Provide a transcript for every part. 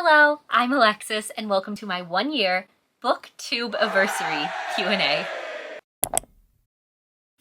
Hello, I'm Alexis and welcome to my 1-year booktube anniversary Q&A.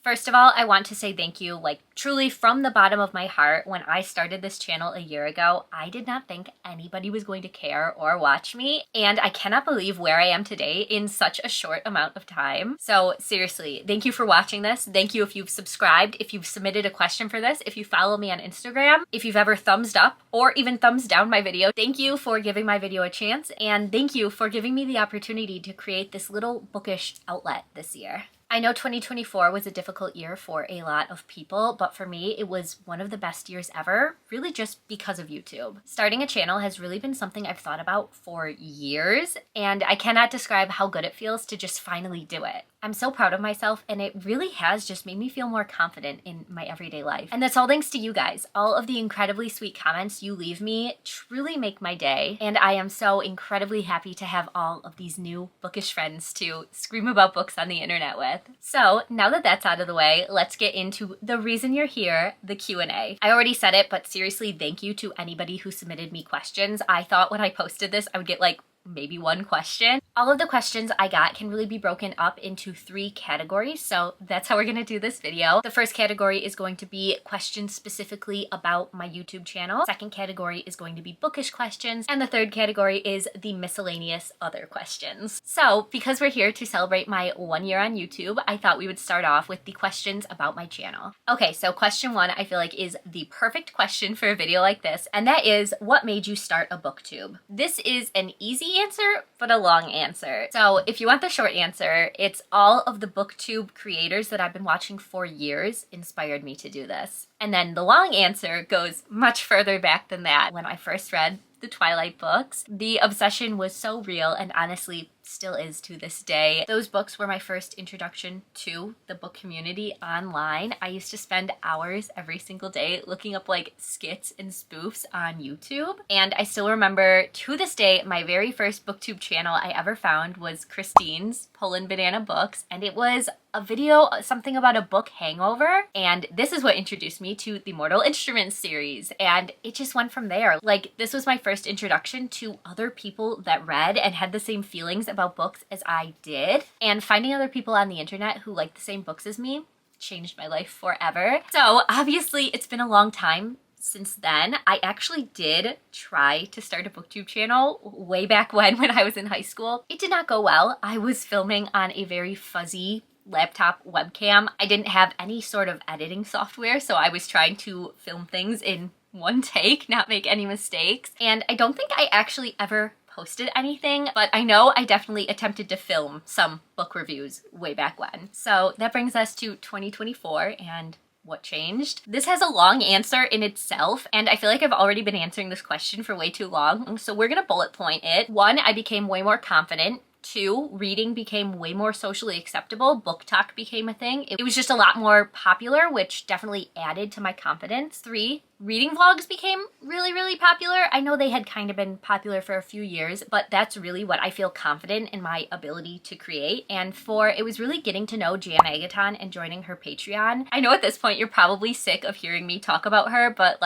First of all, I want to say thank you, truly from the bottom of my heart. When I started this channel a year ago, I did not think anybody was going to care or watch me, and I cannot believe where I am today in such a short amount of time. So seriously, thank you for watching this. Thank you if you've subscribed, if you've submitted a question for this, if you follow me on Instagram, if you've ever thumbs up or even thumbs down my video. Thank you for giving my video a chance, and thank you for giving me the opportunity to create this little bookish outlet this year. I know 2024 was a difficult year for a lot of people, but for me, it was one of the best years ever, really just because of YouTube. Starting a channel has really been something I've thought about for years, and I cannot describe how good it feels to just finally do it. I'm so proud of myself, and it really has just made me feel more confident in my everyday life. And that's all thanks to you guys. All of the incredibly sweet comments you leave me truly make my day, and I am so incredibly happy to have all of these new bookish friends to scream about books on the internet with. So now that that's out of the way, let's get into the reason you're here, the Q&A. I already said it, but seriously, thank you to anybody who submitted me questions. I thought when I posted this, I would get maybe one question. All of the questions I got can really be broken up into 3 categories, so that's how we're gonna do this video. The first category is going to be questions specifically about my YouTube channel. Second category is going to be bookish questions, and the third category is the miscellaneous other questions. So because we're here to celebrate my 1 year on YouTube, I thought we would start off with the questions about my channel. Okay, so question 1 I feel like is the perfect question for a video like this, and that is, what made you start a booktube? This is an easy answer, but a long answer. So if you want the short answer, it's all of the booktube creators that I've been watching for years inspired me to do this. And then the long answer goes much further back than that. When I first read the Twilight books, the obsession was so real, and honestly still is to this day. Those books were my first introduction to the book community online. I used to spend hours every single day looking up skits and spoofs on YouTube. And I still remember to this day, my very first booktube channel I ever found was Christine's Poland Banana Books, and it was a video, something about a book hangover, and this is what introduced me to the Mortal Instruments series, and it just went from there. This was my first introduction to other people that read and had the same feelings about books as I did, and finding other people on the internet who liked the same books as me changed my life forever. So obviously it's been a long time since then. I actually did try to start a booktube channel way back when I was in high school. It did not go well. I was filming on a very fuzzy laptop webcam. I didn't have any sort of editing software, so I was trying to film things in one take, not make any mistakes. And I don't think I actually ever posted anything, but I know I definitely attempted to film some book reviews way back when. So that brings us to 2024 and what changed? This has a long answer in itself, and I feel like I've already been answering this question for way too long. So we're gonna bullet point it. 1, I became way more confident. 2, reading became way more socially acceptable. Book talk became a thing. It was just a lot more popular, which definitely added to my confidence. 3, reading vlogs became really, really popular. I know they had kind of been popular for a few years, but that's really what I feel confident in my ability to create. And 4, it was really getting to know Jan Agaton and joining her Patreon. I know at this point you're probably sick of hearing me talk about her, but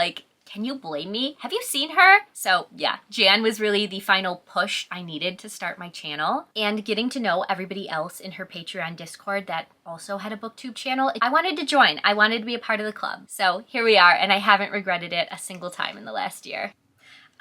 can you blame me? Have you seen her? So yeah, Jan was really the final push I needed to start my channel, and getting to know everybody else in her Patreon Discord that also had a booktube channel. I wanted to join. I wanted to be a part of the club. So here we are, and I haven't regretted it a single time in the last year.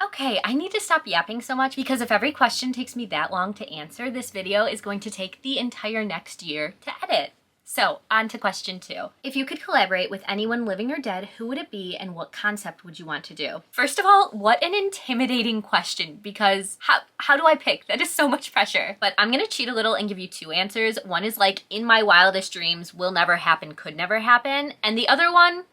Okay, I need to stop yapping so much, because if every question takes me that long to answer, this video is going to take the entire next year to edit. So, on to question 2. If you could collaborate with anyone living or dead, who would it be and what concept would you want to do? First of all, what an intimidating question, because how do I pick? That is so much pressure. But I'm gonna cheat a little and give you 2 answers. One is in my wildest dreams, will never happen, could never happen. And the other one,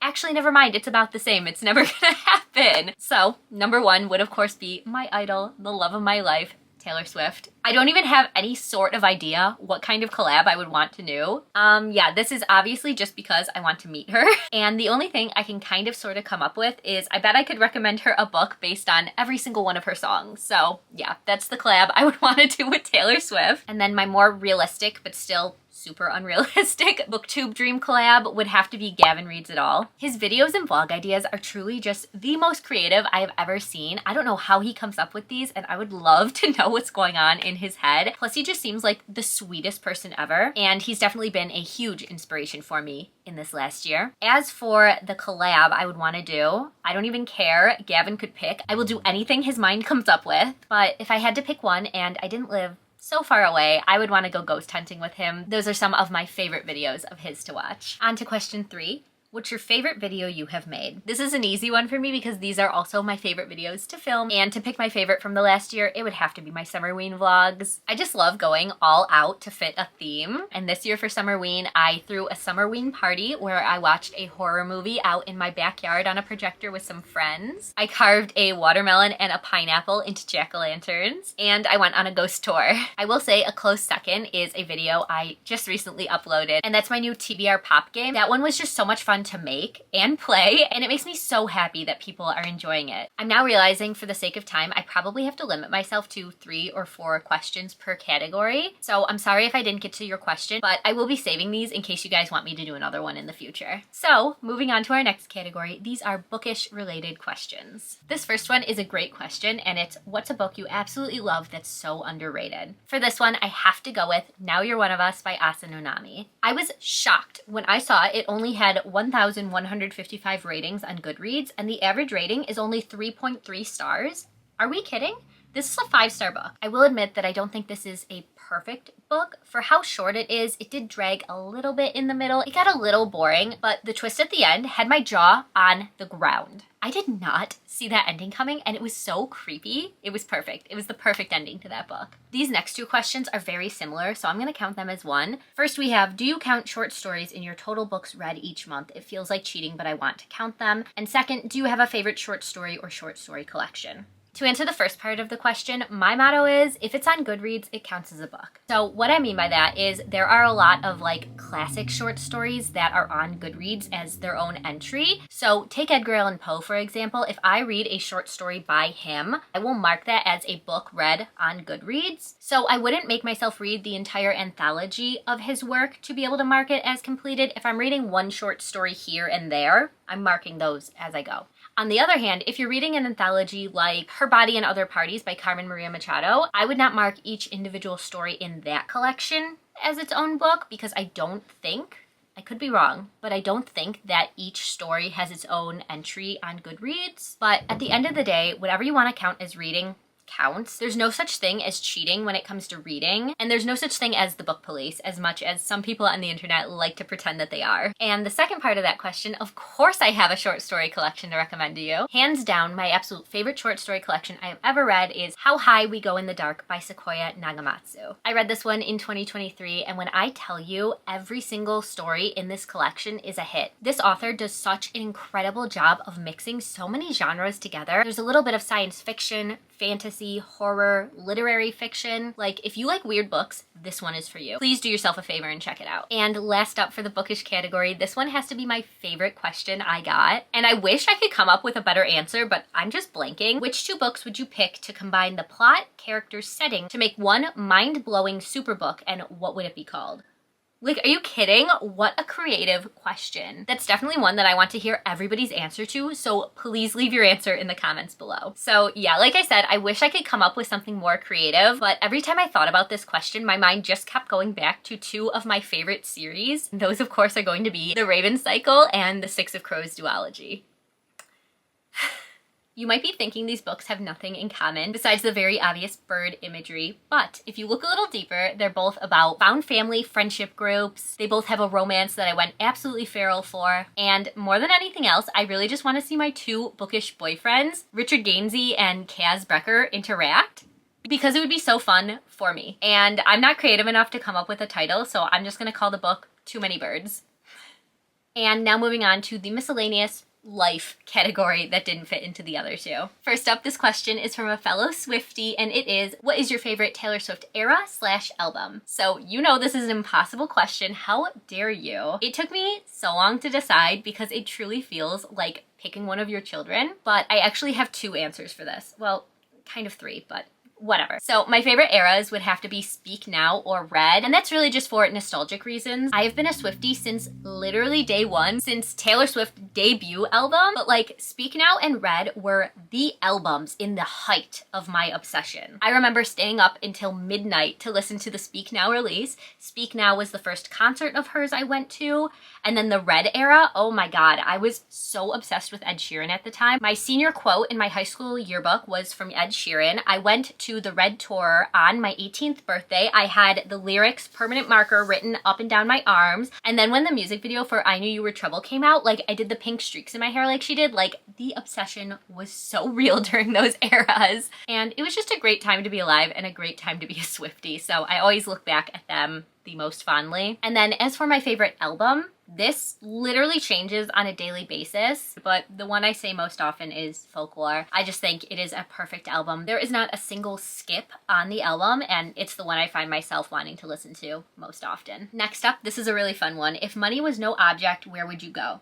actually never mind, it's about the same. It's never gonna happen. So, number 1 would of course be my idol, the love of my life, Taylor Swift. I don't even have any sort of idea what kind of collab I would want to do. Yeah, this is obviously just because I want to meet her. And the only thing I can kind of sort of come up with is I bet I could recommend her a book based on every single one of her songs. So yeah, that's the collab I would want to do with Taylor Swift. And then my more realistic but still super unrealistic booktube dream collab would have to be Gavin Reads It All. His videos and vlog ideas are truly just the most creative I have ever seen. I don't know how he comes up with these, and I would love to know what's going on in his head. Plus, he just seems like the sweetest person ever, and he's definitely been a huge inspiration for me in this last year. As for the collab I would want to do, I don't even care. Gavin could pick. I will do anything his mind comes up with, but if I had to pick one and I didn't live so far away, I would want to go ghost hunting with him. Those are some of my favorite videos of his to watch. On to question 3. What's your favorite video you have made? This is an easy one for me because these are also my favorite videos to film, and to pick my favorite from the last year, it would have to be my Summerween vlogs. I just love going all out to fit a theme, and this year for Summerween, I threw a Summerween party where I watched a horror movie out in my backyard on a projector with some friends. I carved a watermelon and a pineapple into jack-o'-lanterns, and I went on a ghost tour. I will say a close second is a video I just recently uploaded, and that's my new TBR pop game. That one was just so much fun to make and play, and it makes me so happy that people are enjoying it. I'm now realizing for the sake of time, I probably have to limit myself to 3 or 4 questions per category. So I'm sorry if I didn't get to your question, but I will be saving these in case you guys want me to do another one in the future. So moving on to our next category, these are bookish related questions. This first one is a great question, and it's what's a book you absolutely love that's so underrated? For this one, I have to go with Now You're One of Us by Asa Nonami. I was shocked when I saw it only had 1,155 ratings on Goodreads, and the average rating is only 3.3 stars. Are we kidding? This is a 5-star book. I will admit that I don't think this is a perfect book. For how short it is, it did drag a little bit in the middle. It got a little boring, but the twist at the end had my jaw on the ground. I did not see that ending coming, and it was so creepy. It was perfect. It was the perfect ending to that book. These next 2 questions are very similar, so I'm going to count them as one. First, we have, do you count short stories in your total books read each month? It feels like cheating, but I want to count them. And second, do you have a favorite short story or short story collection? To answer the first part of the question, my motto is, if it's on Goodreads, it counts as a book. So what I mean by that is there are a lot of like classic short stories that are on Goodreads as their own entry. So take Edgar Allan Poe, for example. If I read a short story by him, I will mark that as a book read on Goodreads. So I wouldn't make myself read the entire anthology of his work to be able to mark it as completed. If I'm reading one short story here and there, I'm marking those as I go. On the other hand, if you're reading an anthology like Her Body and Other Parties by Carmen Maria Machado, I would not mark each individual story in that collection as its own book because I don't think, I could be wrong, but I don't think that each story has its own entry on Goodreads. But at the end of the day, whatever you want to count as reading counts. There's no such thing as cheating when it comes to reading, and there's no such thing as the book police, as much as some people on the internet like to pretend that they are. And the second part of that question, of course I have a short story collection to recommend to you. Hands down, my absolute favorite short story collection I have ever read is How High We Go in the Dark by Sequoia Nagamatsu. I read this one in 2023, and when I tell you every single story in this collection is a hit. This author does such an incredible job of mixing so many genres together. There's a little bit of science fiction, fantasy, horror, literary fiction. Like, if you like weird books, this one is for you. Please do yourself a favor and check it out. And last up for the bookish category, this one has to be my favorite question I got. And I wish I could come up with a better answer, but I'm just blanking. Which 2 books would you pick to combine the plot, characters, setting to make one mind-blowing super book, and what would it be called? Like, are you kidding? What a creative question. That's definitely one that I want to hear everybody's answer to, so please leave your answer in the comments below. So yeah, like I said, I wish I could come up with something more creative, but every time I thought about this question, my mind just kept going back to 2 of my favorite series. Those, of course, are going to be The Raven Cycle and The Six of Crows duology. You might be thinking these books have nothing in common besides the very obvious bird imagery, but if you look a little deeper, they're both about found family friendship groups. They both have a romance that I went absolutely feral for, and more than anything else, I really just want to see my 2 bookish boyfriends, Richard Gainsey and Kaz Brecker, interact, because it would be so fun for me. And I'm not creative enough to come up with a title, so I'm just going to call the book Too Many Birds. And now moving on to the miscellaneous life category that didn't fit into the other 2. First up, this question is from a fellow Swiftie, and it is, what is your favorite Taylor Swift era/album? So you know this is an impossible question. How dare you? It took me so long to decide because it truly feels like picking one of your children, but I actually have 2 answers for this. Well, kind of 3, but Whatever. So my favorite eras would have to be Speak Now or Red, and that's really just for nostalgic reasons. I have been a Swiftie since literally day one, since Taylor Swift's debut album, but like Speak Now and Red were the albums in the height of my obsession. I remember staying up until midnight to listen to the Speak Now release. Speak Now was the first concert of hers I went to, and then the Red era, oh my god, I was so obsessed with Ed Sheeran at the time. My senior quote in my high school yearbook was from Ed Sheeran. I went to the Red tour on my 18th birthday. I had the lyrics permanent marker written up and down my arms, and then when the music video for I Knew You Were Trouble came out, like I did the pink streaks in my hair like she did. Like the obsession was so real during those eras, and it was just a great time to be alive and a great time to be a Swiftie, so I always look back at them the most fondly. And then as for my favorite album, this literally changes on a daily basis, but the one I say most often is Folklore. I just think it is a perfect album. There is not a single skip on the album, and it's the one I find myself wanting to listen to most often. Next up, this is a really fun one. If money was no object, where would you go?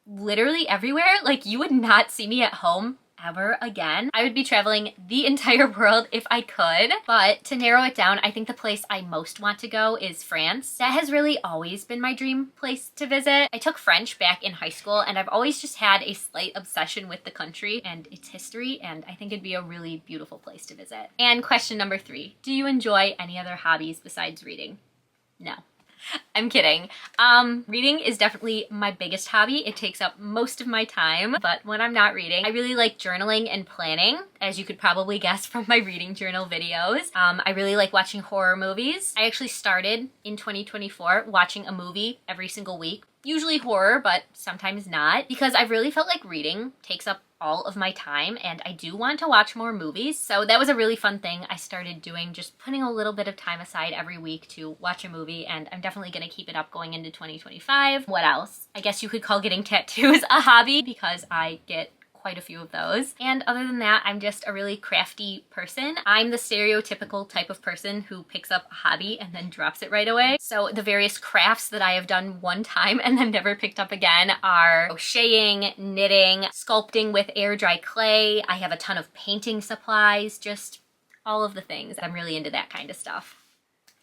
Literally everywhere. Like, you would not see me at home ever again. I would be traveling the entire world if I could, but to narrow it down, I think the place I most want to go is France. That has really always been my dream place to visit. I took French back in high school, and I've always just had a slight obsession with the country and its history, and I think it'd be a really beautiful place to visit. And question number 3, do you enjoy any other hobbies besides reading? No. I'm kidding. Reading is definitely my biggest hobby. It takes up most of my time, but when I'm not reading, I really like journaling and planning, as you could probably guess from my reading journal videos. I really like watching horror movies. I actually started in 2024 watching a movie every single week. Usually horror, but sometimes not, because I've really felt like reading takes up all of my time, and I do want to watch more movies. So that was a really fun thing I started doing, just putting a little bit of time aside every week to watch a movie, and I'm definitely going to keep it up going into 2025. What else? I guess you could call getting tattoos a hobby, because I get quite a few of those. And other than that, I'm just a really crafty person. I'm the stereotypical type of person who picks up a hobby and then drops it right away. So the various crafts that I have done one time and then never picked up again are crocheting, knitting, sculpting with air dry clay. I have a ton of painting supplies, just all of the things. I'm really into that kind of stuff.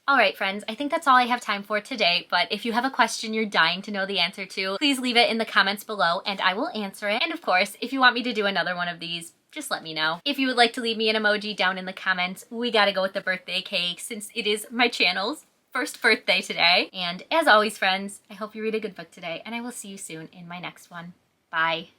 All right, friends, I think that's all I have time for today, but if you have a question you're dying to know the answer to, please leave it in the comments below and I will answer it. And of course, if you want me to do another one of these, just let me know. If you would like to leave me an emoji down in the comments, we gotta go with the birthday cake since it is my channel's first birthday today. And as always, friends, I hope you read a good book today, and I will see you soon in my next one. Bye.